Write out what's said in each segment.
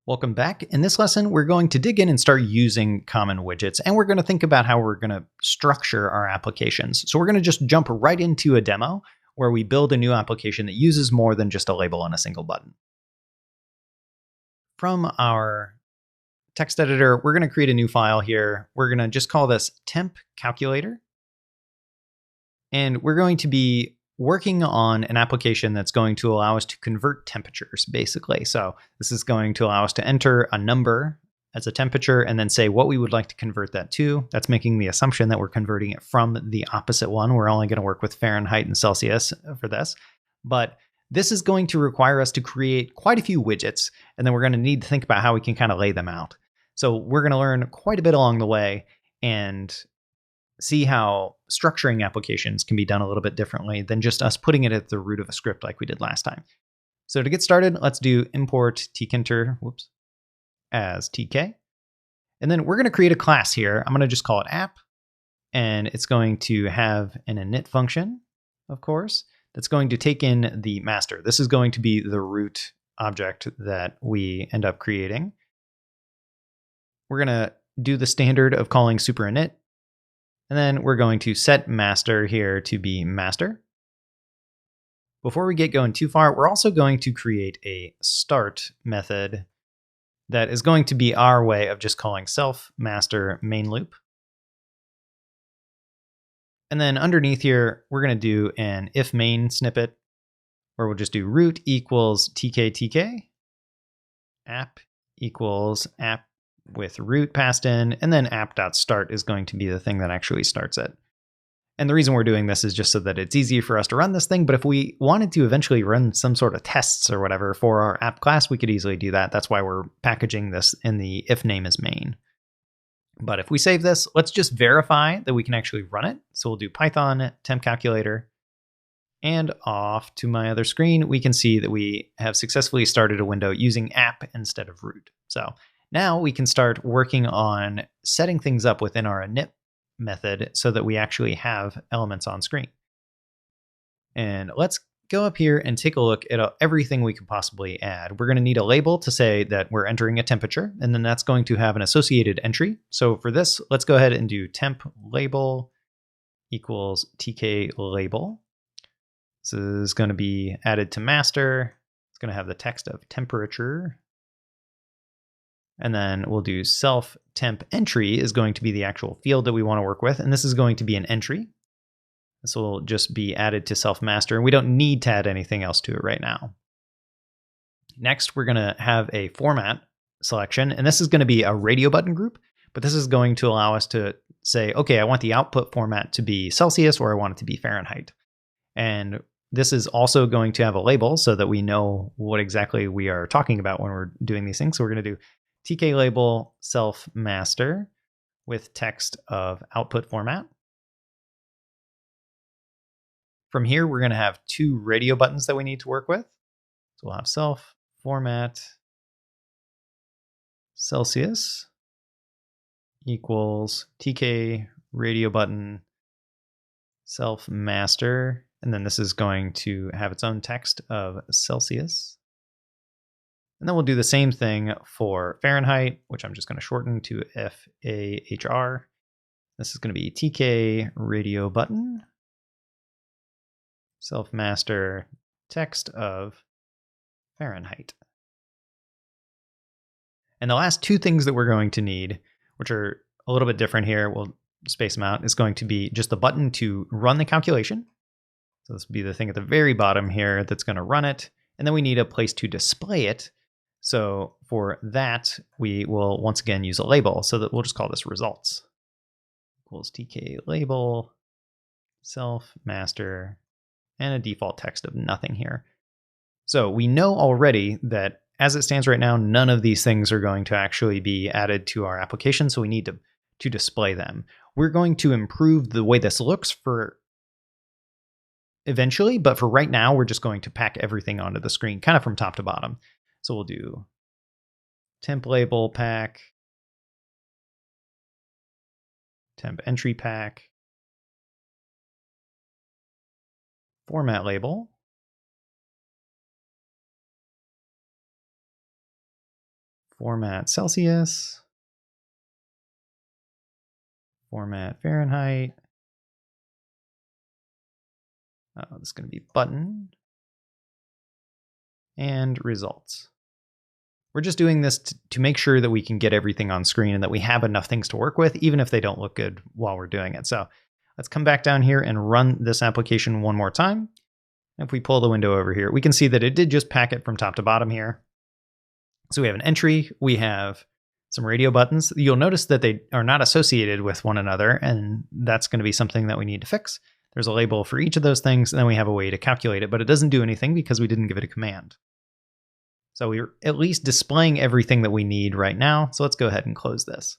Welcome back. In this lesson, we're going to dig in and start using common widgets, and we're going to think about how we're going to structure our applications. So we're going to just jump right into a demo where we build a new application that uses more than just a label and a single button. From our text editor, we're going to create a new file here. We're going to just call this temp calculator. And we're going to be working on an application that's going to allow us to convert temperatures, basically. So this is going to allow us to enter a number as a temperature and then say what we would like to convert that to. That's making the assumption that we're converting it from the opposite one. We're only going to work with Fahrenheit and Celsius for this. But this is going to require us to create quite a few widgets, and then we're going to need to think about how we can kind of lay them out. So we're going to learn quite a bit along the way and see how structuring applications can be done a little bit differently than just us putting it at the root of a script like we did last time. So to get started, let's do import tkinter as tk. And then we're going to create a class here. I'm going to just call it app. And it's going to have an init function, of course, that's going to take in the master. This is going to be the root object that we end up creating. We're going to do the standard of calling super init. And then we're going to set master here to be master. Before we get going too far, we're also going to create a start method that is going to be our way of just calling self master main loop. And then underneath here, we're going to do an if main snippet where we'll just do root equals tk app equals app with root passed in, and then app.start is going to be the thing that actually starts it. And the reason we're doing this is just so that it's easy for us to run this thing, but if we wanted to eventually run some sort of tests or whatever for our app class, we could easily do that. That's why we're packaging this in the if name is main. But if we save this, let's just verify that we can actually run it. So we'll do Python temp calculator, and off to my other screen, we can see that we have successfully started a window using app instead of root. So now we can start working on setting things up within our init method so that we actually have elements on screen. And let's go up here and take a look at everything we could possibly add. We're going to need a label to say that we're entering a temperature, and then that's going to have an associated entry. So for this, let's go ahead and do temp label equals tk label. This is going to be added to master. It's going to have the text of temperature. And then we'll do self temp entry is going to be the actual field that we want to work with. And this is going to be an entry. This will just be added to self master. And we don't need to add anything else to it right now. Next, we're going to have a format selection. And this is going to be a radio button group. But this is going to allow us to say, okay, I want the output format to be Celsius, or I want it to be Fahrenheit. And this is also going to have a label so that we know what exactly we are talking about when we're doing these things. So we're going to do tk label self master with text of output format. From here, we're going to have two radio buttons that we need to work with. So we'll have self format Celsius equals tk radio button self master. And then this is going to have its own text of Celsius. And then we'll do the same thing for Fahrenheit, which I'm just going to shorten to FAHR. This is going to be tk radio button self master text of Fahrenheit. And the last two things that we're going to need, which are a little bit different here, we'll space them out, is going to be just the button to run the calculation. So this will be the thing at the very bottom here that's going to run it. And then we need a place to display it. So for that, we will once again use a label, so that we'll just call this results equals tk label self master and a default text of nothing here. So we know already that as it stands right now, none of these things are going to actually be added to our application. So we need to display them. We're going to improve the way this looks for eventually, but for right now, we're just going to pack everything onto the screen kind of from top to bottom. So we'll do temp label pack, temp entry pack, format label, format Celsius, format Fahrenheit. This is going to be button and results. We're just doing this to make sure that we can get everything on screen and that we have enough things to work with, even if they don't look good while we're doing it. So let's come back down here and run this application one more time. If we pull the window over here, we can see that it did just pack it from top to bottom here. So we have an entry, we have some radio buttons. You'll notice that they are not associated with one another, and that's going to be something that we need to fix. There's a label for each of those things, and then we have a way to calculate it, but it doesn't do anything because we didn't give it a command. So we're at least displaying everything that we need right now. So let's go ahead and close this.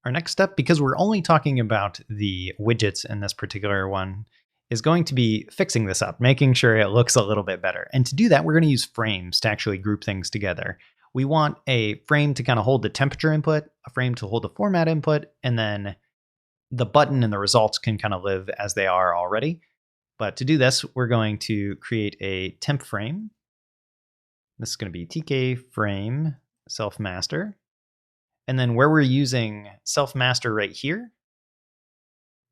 Our next step, because we're only talking about the widgets in this particular one, is going to be fixing this up, making sure it looks a little bit better. And to do that, we're going to use frames to actually group things together. We want a frame to kind of hold the temperature input, a frame to hold the format input, and then the button and the results can kind of live as they are already. But to do this, we're going to create a temp frame. This is going to be TK frame self master. And then where we're using self master right here,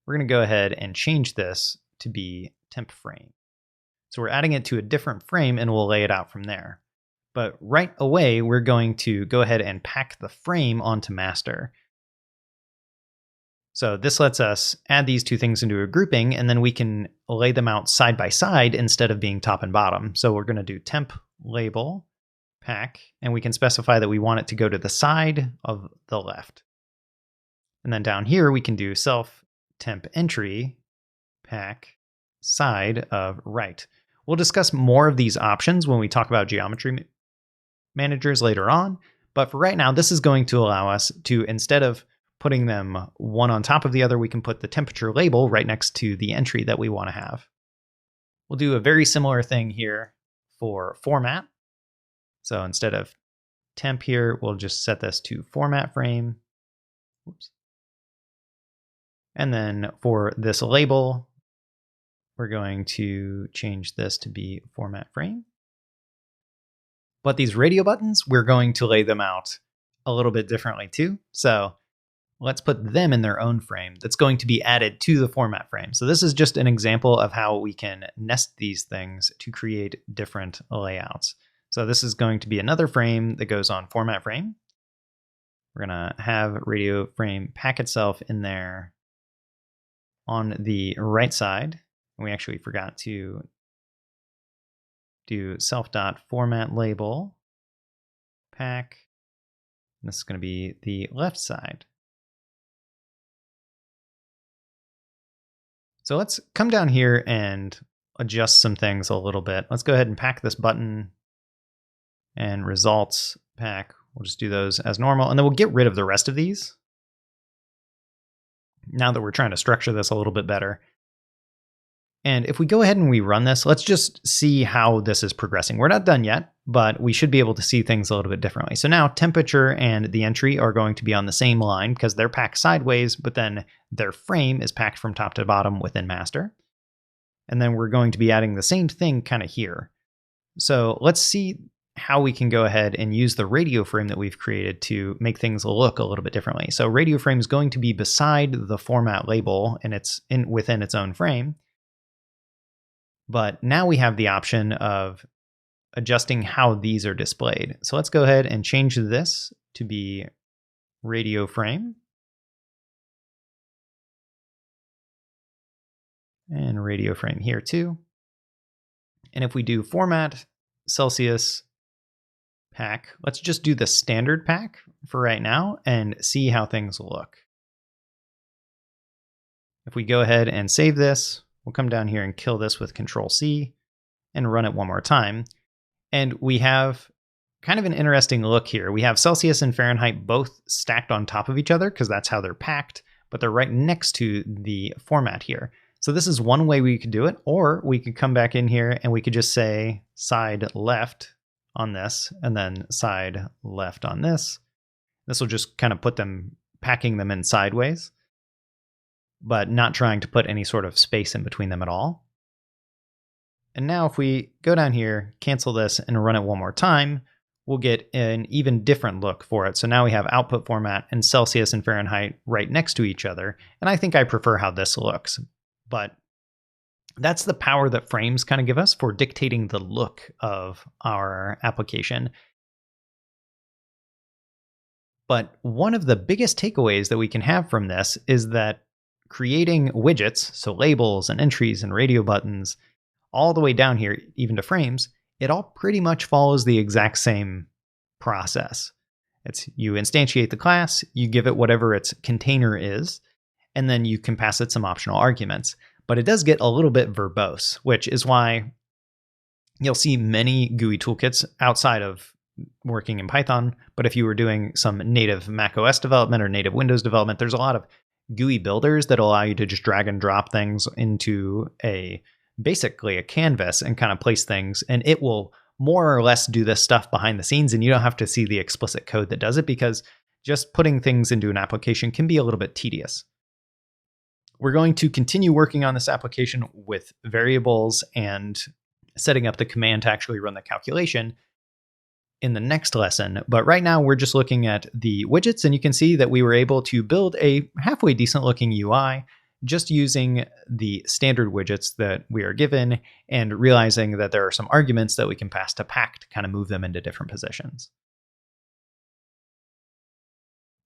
we're going to go ahead and change this to be temp frame. So we're adding it to a different frame and we'll lay it out from there. But right away, we're going to go ahead and pack the frame onto master. So this lets us add these two things into a grouping, and then we can lay them out side by side instead of being top and bottom. So we're going to do temp label pack, and we can specify that we want it to go to the side of the left. And then down here, we can do self temp entry pack side of right. We'll discuss more of these options when we talk about geometry managers later on. But for right now, this is going to allow us to, instead of putting them one on top of the other, we can put the temperature label right next to the entry that we want to have. We'll do a very similar thing here for format. So instead of temp here, we'll just set this to format frame. Oops. And then for this label, we're going to change this to be format frame. But these radio buttons, we're going to lay them out a little bit differently too. So let's put them in their own frame that's going to be added to the format frame. So this is just an example of how we can nest these things to create different layouts. So this is going to be another frame that goes on format frame. We're going to have radio frame pack itself in there on the right side. And we actually forgot to do self.format label pack. This is going to be the left side. So let's come down here and adjust some things a little bit. Let's go ahead and pack this button and results pack. We'll just do those as normal, and then we'll get rid of the rest of these now that we're trying to structure this a little bit better. And if we go ahead and we run this, let's just see how this is progressing. We're not done yet, but we should be able to see things a little bit differently. So now temperature and the entry are going to be on the same line because they're packed sideways, but then their frame is packed from top to bottom within master. And then we're going to be adding the same thing kind of here. So let's see how we can go ahead and use the radio frame that we've created to make things look a little bit differently. So radio frame is going to be beside the format label, and it's within its own frame. But now we have the option of adjusting how these are displayed. So let's go ahead and change this to be radio frame. And radio frame here too. And if we do format Celsius pack, let's just do the standard pack for right now and see how things look. If we go ahead and save this, we'll come down here and kill this with Control-C and run it one more time. And we have kind of an interesting look here. We have Celsius and Fahrenheit both stacked on top of each other because that's how they're packed, but they're right next to the format here. So this is one way we could do it, or we could come back in here and we could just say side left on this and then side left on this. This will just kind of put them, packing them in sideways, but not trying to put any sort of space in between them at all. And now if we go down here, cancel this and run it one more time, we'll get an even different look for it. So now we have output format and Celsius and Fahrenheit right next to each other. And I think I prefer how this looks. But that's the power that frames kind of give us for dictating the look of our application. But one of the biggest takeaways that we can have from this is that creating widgets, so labels and entries and radio buttons, all the way down here, even to frames, it all pretty much follows the exact same process. It's you instantiate the class, you give it whatever its container is, and then you can pass it some optional arguments. But it does get a little bit verbose, which is why you'll see many GUI toolkits outside of working in Python. But if you were doing some native macOS development or native Windows development, there's a lot of GUI builders that allow you to just drag and drop things into basically a canvas and kind of place things, and it will more or less do this stuff behind the scenes, and you don't have to see the explicit code that does it, because just putting things into an application can be a little bit tedious. We're going to continue working on this application with variables and setting up the command to actually run the calculation in the next lesson. But right now we're just looking at the widgets, and you can see that we were able to build a halfway decent looking UI just using the standard widgets that we are given and realizing that there are some arguments that we can pass to Pack to kind of move them into different positions.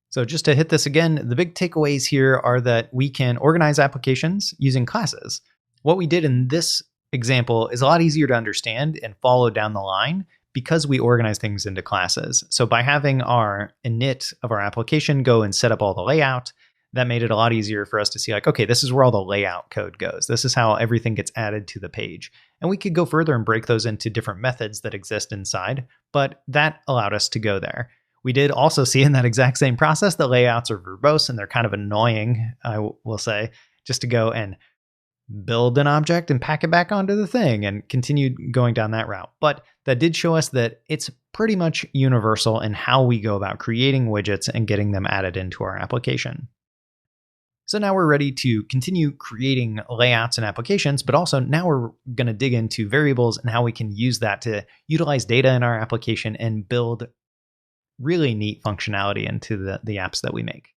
So just to hit this again, the big takeaways here are that we can organize applications using classes. What we did in this example is a lot easier to understand and follow down the line because we organize things into classes. So by having our init of our application go and set up all the layout, that made it a lot easier for us to see, like, okay, this is where all the layout code goes. This is how everything gets added to the page. And we could go further and break those into different methods that exist inside, but that allowed us to go there. We did also see in that exact same process that layouts are verbose and they're kind of annoying, I will say, just to go and build an object and pack it back onto the thing and continue going down that route. But that did show us that it's pretty much universal in how we go about creating widgets and getting them added into our application. So now we're ready to continue creating layouts and applications, but also now we're going to dig into variables and how we can use that to utilize data in our application and build really neat functionality into the apps that we make.